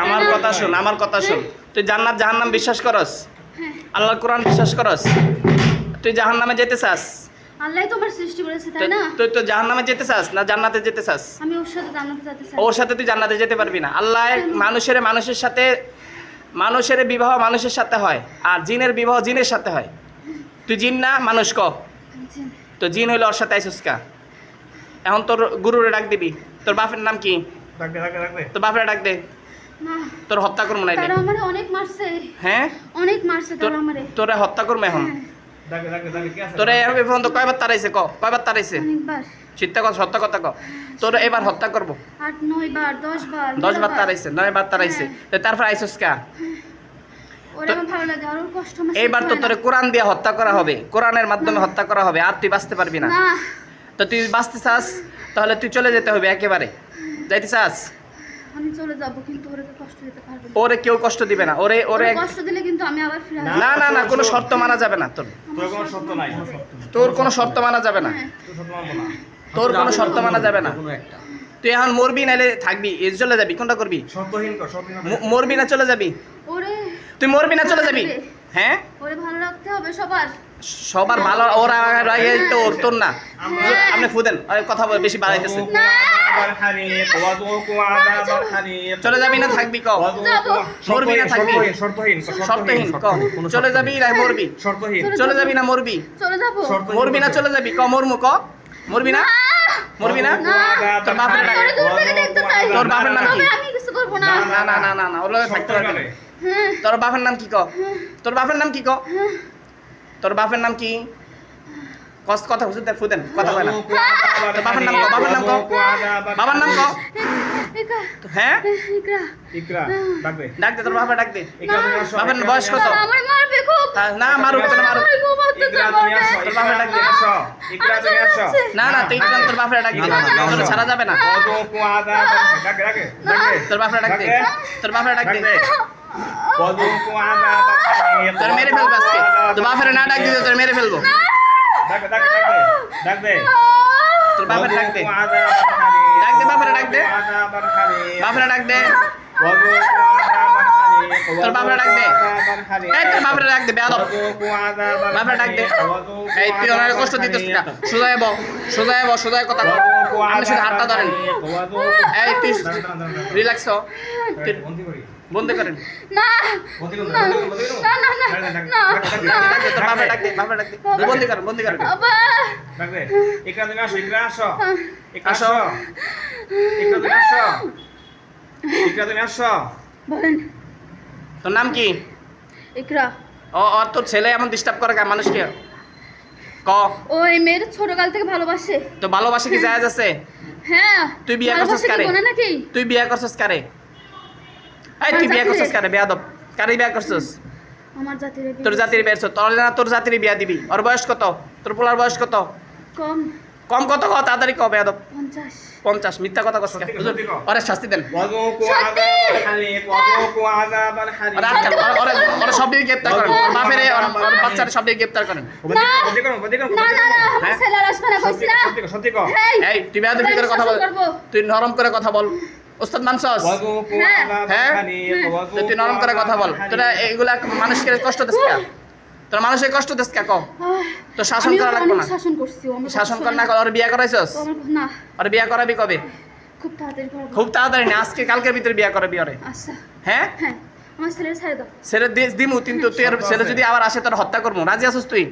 আমার কথা শুন, আমার কথা শুন। তুই জান্নাত জাহান্নাম বিশ্বাস করস? হ্যাঁ। আল্লাহর কোরআন বিশ্বাস করস? তুই জাহান্নামে যেতে চাস? আল্লাহই তোমার সৃষ্টি করেছে, তাই না? তুই তো জাহান্নামে যেতে চাস না জান্নাতে যেতে চাস? আমি ওর সাথে জান্নাতে যেতে চাই। ওর সাথে তুই জান্নাতে যেতে পারবি না। আল্লাহ মানুষের সাথে, মানুষের বিবাহ মানুষের সাথে হয়, আর জিনের বিবাহ জিনের সাথে হয়। তুই জিন না মানুষ ক? জিন। তো জিন হইলে ওর সাথে আইসুস কা? এখন তোর গুরুরে ডাক দিবি। তোর বাপের নাম কি? তোর বাপের ডাক দে। না, তোর হত্যা করবো না। তারা আমারে অনেক মারছে। হ্যাঁ, অনেক মারছে তারা আমারে। তোরে হত্যা করবো এখন। হ্যাঁ, তোরে এ পর্যন্ত কয়বার তাড়াইছে ক? কয়বার তাড়াইছে? অনেকবার। চিন্তা কর, সত্য কথা ক। তোর এবার হত্যা করবো। 8 9 বার 10 বার 10 বার তাড়াইছে, 9 বার তাড়াইছে। তো তারপর আইসুস কা? ওরা আমার ভালো লাগে, আর ওর কষ্ট আমার এইবার তো সহ্য হয় তোরে না। কোরআন দিয়ে হত্যা করা হবে, কোরআনের মাধ্যমে হত্যা করা হবে, আর তুই বাঁচতে পারবি না। না, তো তুই বাঁচতে চাস, তাহলে তুই চলে যেতে হবে একেবারে। যাইতে চাস? আমি চলে যাব, কিন্তু ওরে তো কষ্ট দিতে পারবো না। ওরে কেউ কষ্ট দিবে না। ওরে ওরে কষ্ট দিলে কিন্তু আমি আবার ফিরে আসবো। না না না, কোনো শর্ত মানা যাবে না তোর। তোর কোনো শর্ত নাই। তোর কোনো শর্ত মানা যাবে না। হ্যাঁ, তোর শর্ত মানবো না। তোর কোনো শর্ত মানা যাবে না। কোনো একটা। তুই এখন মরবি নাইলে থাকবি, এই চলে যাবি, কোনটা করবি? শর্তহীন কর, শর্তহীন কর। মরবি না চলে যাবি? ওরে তুই মরবি না চলে যাবি? হ্যাঁ, ওরে ভালো রাখতে হবে সবার। সবার ভালো। ওরা আগে তোর তোর না। আপনি ফুদেন, কথা বেশি বাড়াইতেছে। চলে যাবি না থাকবি ক? মরবি না থাকবি? শর্তহীন কর, শর্তহীন ক। চলে যাবি না মরবি? শর্তহীন। চলে যাবি না মরবি? চলে যাব। মরবি না চলে যাবি ক? মরমু ক? মরবি না? মরবি না? তোর বাপের নাম? ওরে দূর থেকে দেখতে চাই। তোর বাপের নাম কি? তবে আমি কিছু করব না। না না না না না, ওর লগে থাকতে পারবি না। হ্যাঁ, তোর বাপের নাম কি ক? তোর বাপের নাম কি ক? তোর বাপের নাম কি? কষ্ট কথা বুঝতে ফুদেন, কথা কয় না। তোর বাপের নাম ক? বাবার নাম ক? বাবার নাম ক? ইকরা, হ্যাঁ, ইকরা। ইকরা, ডাক দে। ডাক দে, তোর বাপের ডাক দে। ইকরা তুমি আসো। বাপের বয়স কত? তারা আমারে মারবে খুব। না মারুক, তোর মারুক। আমারে খুব অত্যাচার ইকরা তুমি আসো। করবে। তোর বাপের ডাক দে। আসো। ইকরা তুমি আসো। না না, তুই কেন তোর বাপের ডাক দে? তোর ছাড়া যাবে না। ডাক দে। তোর বাপের ডাক দে। তোর বাপের ডাক দে। তোর মেরে ফেলবো আজকে। তোর বাপের না ডাক দিতে তোর মেরে ফেলবো। ডাক দে। তোর বাপের ডাক দে। ডাক দে, বাপের ডাক দে। বাপের ডাক দে। তোর বাপের ডাক দে। এই তোর বাপের ডাক দে, বেয়াদব। বাপের ডাক দে। এই তুই ওনারে কষ্ট দিতেছ না। সোজা এবো, সোজা এবো, সোজা কথা বল। আপনি শুধু হাতটা ধরেন। এই তুই রিল্যাক্স হ। তুই বন্ধ করেন। না, না, না, না, না, ডাক দে, তোর বাপের ডাক দে, বাপের ডাক দে। বন্দি করেন, বন্দি করেন। বাবা। বলেন। তোর নাম কি? ইকরা। ও তোর ছেলে এমন ডিস্টার্ব করে কেন মানুষকে? ক। ও এই মেয়ের ছোটকাল থেকে ভালোবাসে। তো ভালোবাসা কি জায়েজ আছে? হ্যাঁ। তুই বিয়ে করছিস ভালোবাসা কি কারে? গুনাহ নাকি? তুই বিয়ে করছিস কারে? এই তুই বিয়ে করছিস কারে? বেয়াদব। কারে বিয়ে করছিস? আমার জাতির বিয়ে। তোর জাতির বিয়ে করছিস। তোর না তোর জাতির বিয়ে দিবি। ওর বয়স কত? তোর পোলার বয়স কত? কম। কম কত ক? তাড়াতাড়ি ক বেয়াদব। 50। 50। মিথ্যা কথা কস কেন? হুজুর, ওরে শাস্তি দেন। ওরে আটকান। ওরে সব দিকে গ্রেফতার করেন। ওর বাপেরে, ওর বাচ্চারে সব দিকে গ্রেফতার করেন। না, না, না, আমার ছেলের আসবে না, কইছি না। এই তুই বেয়াদবি করে কথা বল। তুই নরম করে কথা বল। ওস্তাদ মানছস? হ্যাঁ? তুই নরম করে কথা বল। তোরা এইগুলা মানুষকে কষ্ট দিস কা? তোর মানুষের কষ্ট দিস কা ক? তো শাসন আমিও করা লাগবে অনেক না। শাসন করছি, ও আমার শাসন কথা কর না শোনে কর। ওর বিয়ে করাইছস? ও আমার না, ওর বিয়ে করাবি কবে? খুব তাড়াতাড়ি করবো। খুব তাড়াতাড়ি না, আজকে কালকের ভিতরে বিয়ে করাবি ওরে। আচ্ছা, হ্যাঁ? হ্যাঁ, আমার ছেলের ছেড়ে দাও। ছেলে দিমু, কিন্তু তোর ছেলে যদি আবার আসে তোর হত্যা করবো। রাজি আছিস তুই?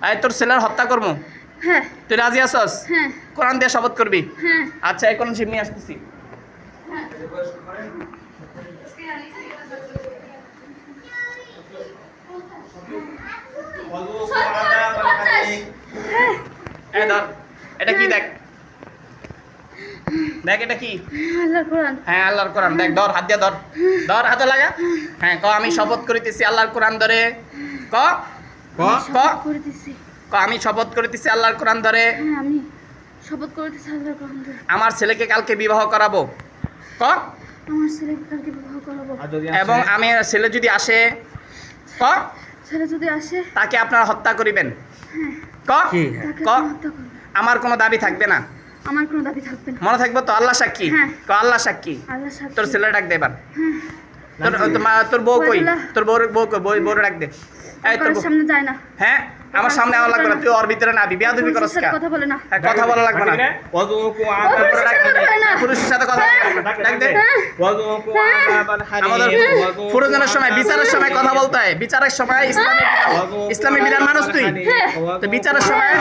আয় তোর ছেলের হত্যা করবো। হ্যাঁ, তুই রাজি আছস? হ্যাঁ, কোরআন দিয়ে শপথ করবি? হ্যাঁ। আচ্ছা, এখন শিব নিয়ে আসতেছি। এই ধর, এটা কি দেখ? দেখ এটা কি? আল্লাহর কোরআন। হ্যাঁ, আল্লাহর কোরআন। দেখ, ধর, হাত দিয়ে ধর। ধর, হাতে লাগা। হ্যাঁ, ক আমি শপথ করিতেছি আল্লাহর কোরআন ধরে। ক শপথ করে দিছি। ক আমি শপথ করিতেছি আল্লাহর কোরআন ধরে। হ্যাঁ, আমি শপথ করে দিছি আল্লাহর কোরআন ধরে। আমার ছেলেকে কালকে বিবাহ করাবো। ক আমার ছেলেকে কালকে বিবাহ করাবো। এবং আমি ছেলে যদি আসে, ক ছেলে যদি আসে, তাকে আপনারা হত্যা করিবেন। হ্যাঁ, ক তাকে ক আমি হত্যা করবো। আমার কোনো দাবি থাকবে না। আমার কোনো দাবি থাকবে না। মনে থাকবে তো? আল্লাহ সাক্ষী। হ্যাঁ। আল্লাহ সাক্ষী। আল্লাহ সাক্ষী। তোর ছেলে ডাক দে এবার। হ্যাঁ। তোর বউ কই? ওয়াইদুল্লাহ। তোর বউ কই? বউ ডাক দে। এই তোর ঘরের বউ। সামনে যায় না। হ্যাঁ, আমার সামনে আমার লাগবে না, তুই ওর ভিতরে না, বিয়াদবি করছ পুরুষের কা? সাথে কথা বলে না। হ্যাঁ, কথা বলা লাগবে না। وذوقوا ও عذاب পুরুষের সাথে কথা বলে না। পুরুষের সাথে কথা ডাক দে। وذوقوا عذاب আমাদের الحريق প্রয়োজনের সময়, বিচারের সময় কথা বলতে হয়। বিচারের সময় ইসলামী বিধান মানুষ তুই। তো বিচারের সময়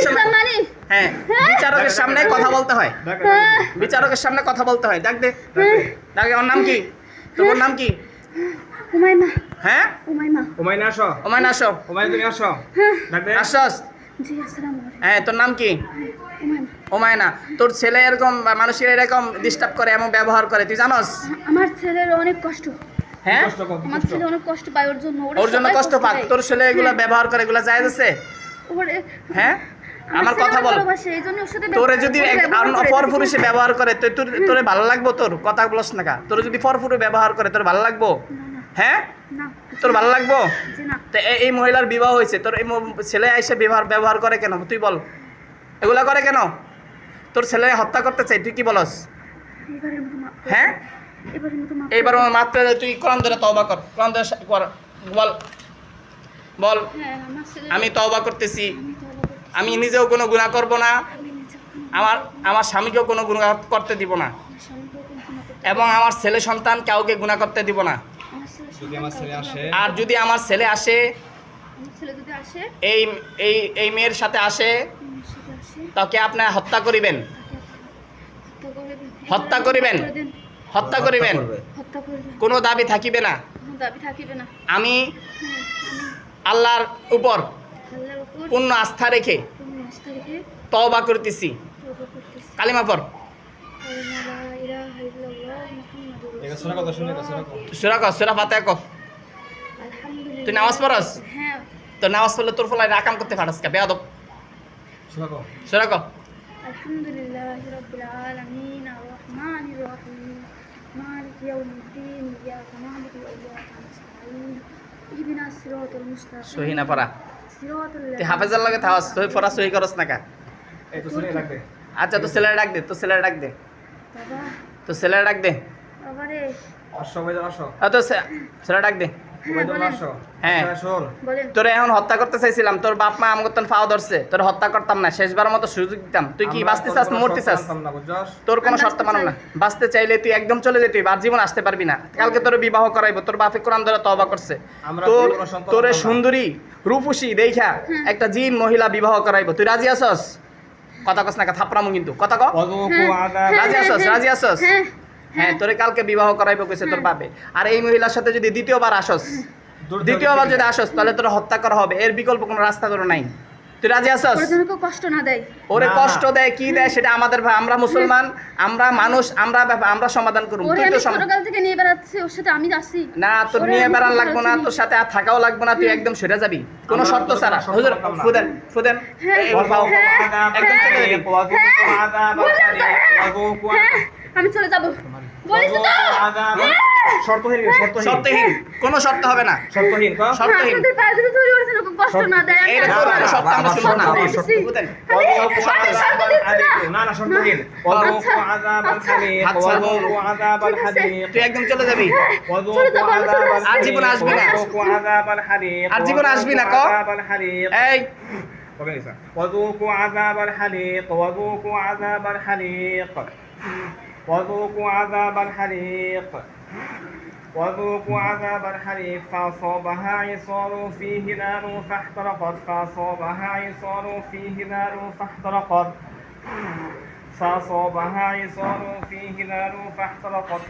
ইসলাম মানি। হ্যাঁ, বিচারকের সামনে কথা বলতে হয়। বিচারকের সামনে কথা বলতে হয়। ডাক দে। ডাক দে। ওর নাম কি? তোর নাম কি? উমাইমা। হ্যাঁ, উমাইমা। উমাইনা আসো ওমায় আসো। উমাইনা তুমি আসো ডাক দে আসস। জি আসসালামু আলাইকুম। হ্যাঁ, তোর নাম কি? উমাইমা। ওমায় না, তোর ছেলে এরকম মানুষের এরকম ডিস্টার্ব করে, এমন ব্যবহার করে, তুই জানোস? আমার ছেলের অনেক কষ্ট। হ্যাঁ, কষ্ট কর আমার ছেলে অনেক কষ্ট পায় ওর জন্য। ওর জন্য সবাই কষ্ট পাক। পায়। তোর ছেলে এগুলো ব্যবহার করে, এগুলো জায়েজ আছে? ওরে হ্যাঁ, আমার ছেলে কথা অনেক বল। ভালোবাসে, এই জন্য ওর সাথে তোরে যদি ব্যবহার করে, পর দেখি পুরুষে না। ব্যবহার করে, তোরে ভালো লাগবো? তোর কথা বলস না কা? তোর যদি পর পুরুষে ব্যবহার করে, তোর ভালো লাগবো? হ্যাঁ, না, তোর ভালো লাগবো? জি না। তো এই মহিলার বিবাহ হয়েছে, তোর এই ছেলে এসে ব্যবহার করে কেন? তুই বল, এগুলা করে কেন? তোর ছেলে হত্যা করতে চাই, তুই কি বলস? এবারের মতো মাফ করে হ্যাঁ, দিন। এবারের মতো মাফ এইবার মাত্র তুই কোরআন ধরে তওবা কর। কোরআন ধরে কর, বল বল। হ্যাঁ, আমার ছেলে আমি তওবা করতেছি, আমি তওবা করতেছি। আমি নিজেও কোনো গুনাহ করব না, আমি নিজে আমার স্বামীকেও কোনো গুনাহ করতে দিব না, আমার স্বামীকেও কোনো গুনাহ করতে এবং আমার ছেলে সন্তান কাউকে গুনাহ করতে দিব না। আমার ছেলে যদি আমার ছেলে আসে আর যদি আমার ছেলে আসে, আমার ছেলে যদি আসে, এই এই এই মেয়ের সাথে আসে, আমার সাথে আসে, তাকে আপনি হত্যা করিবেন, তাকে হত্যা করিবেন, করে দেন। হত্যা করিবেন, হত্যা করবেন। কোনো দাবি থাকিবে না। কোনো দাবি থাকিবে না। আমি হ্যাঁ, আমি আল্লাহর উপর আল্লাহর উপর পূর্ণ আস্থা রেখে পূর্ণ আস্থা রেখে তওবা করতেছি। তওবা করতেছি। কালিমা পড়। লা ইলাহা ইল্লাল্লাহ মুহাম্মাদুর এটা শোনা কথা শুনে এটা শোনা কথা সূরা কর, সূরা ফাতিহা কর। আলহামদুলিল্লাহ। তুই নামাজ পড়স? হ্যাঁ। তো নামাজ পড়লে তোর ফলায় রাকাম করতে পারস কা? বেয়াদব। শোনা কথা সূরা কর। আলহামদুলিল্লাহি রাব্বিল আলামিন আর রহমানির রহিম মালিকি ইয়াউমিদ্দিন ইয়্যাকা না'বুদু ওয়া ইয়্যাকা নাস্তাঈন ইহদিনাস সিরাতাল মুস্তাকিম সহি না পড়া। সিরাতাল তুই হাফেজার লাগে থাকস, তুই পড়া সহি করস না কা? এই তো শুনে ডাক দে আচ্ছা, তো ছেলের ডাক দে, তো ছেলের ডাক দে, বাবা তো ছেলের ডাক দে। বাবারে আসো ভাইজান আসো তো ছেলে ডাক দে। ভাইজান আসো হ্যাঁ। শোন বলেন। তোরে এখন হত্যা করতে চাইছিলাম, তোর বাপ মা আমাকে তখন ফাও ধরছে, তোর হত্যা করতাম না, শেষবার মতো সুযোগ দিতাম। তুই কি বাঁচতে চাস, মরতে চাস? না বুঝছস তোর কোনো আমি শর্ত বাঁচতে মানো চাই। না। বাঁচতে চাইলে তুই একদম চলে যেতে, আর জীবন আসতে পারবি না। কালকে তোর বিবাহ করাইবো, তোর বাপে কোরআন ধরে তওবা করছে। আমরা তোর কোনো সন্তান তোরে পাবো না। সুন্দরী রূপসী দেখা একটা জিন মহিলা বিবাহ করাইবো, তুই রাজি আছস? কথা কস না, থাপড়ামু কিন্তু, কথা ক। وذوقوا عذاب রাজি আছস? রাজি আছস? হ্যাঁ। হ্যাঁ, তোরে কালকে বিবাহ করাইবো কইছে তোর বাপে। আর এই মহিলার সাথে যদি দ্বিতীয়বার আসস, দ্বিতীয়বার যদি আসস, তাহলে তোর হত্যা করা হবে। এর বিকল্প কোনো রাস্তা তোর নাই। তুই রাজি আছস? ওর জন্য কেউ কষ্ট না দেয়। ওরে না, কষ্ট দেয় কি দেয় সেটা আমাদের আমরা মুসলমান, আমরা মানুষ, আমরা সমাধান করব। ওরে তুই আমি তো ছোটকাল থেকে নিয়ে বেড়াচ্ছি, ওর সাথে আমি যাচ্ছি। না, তোর ওরে নিয়ে আমি বেড়ান ছোটকাল লাগবো না, থেকে তোর সাথে আর থাকাও লাগবো না, তুই একদম সরে যাবি কোনো আমরা শর্ত তোর ছাড়া। কোনো শর্ত হুজুর রাখতাম না। ফুদেন ফুদেন হ্যাঁ, এই ওর পাও হ্যাঁ, একদম চলে যাবি। وذوقوا عذاب الحريق وذوقوا হ্যাঁ, আমি চলে যাব। বলিস তো? وذوقوا عذاب শর্তহীন শর্তহীন, কোনো শর্ত হবে না। শর্তহীন কো শর্তহীন। আপনাদের পায়ে ধরে তৈরি করেছেন, ওকে কষ্ট না দেয়। আমি এইটা আর তোর পারবো কোনো না। শর্ত আমরা শুনবো না। বলছি। ফুদেন। وذوقوا আমি عذاب শর্ত দিচ্ছি না। الحريق না না শর্তহীন وذوقوا عذاب الحريق আচ্ছা। وذوقوا عذاب الحريق তুই একদম চলে যাবি। وذوقوا عذاب আর জীবন আসবি না। وذوقوا عذاب الحريق আর জীবন আসবি না, ক। وذوقوا عذاب الحريق এই وذوقوا عذاب الحريق وذوقوا عذاب الحريق وذوقوا عذاب الحريق وذوقوا عذاب الحريق فأصابها عصار فيه نار فاحترقت فأصابها عصار فيه نار فاحترقت فأصابها عصار فيه نار فاحترقت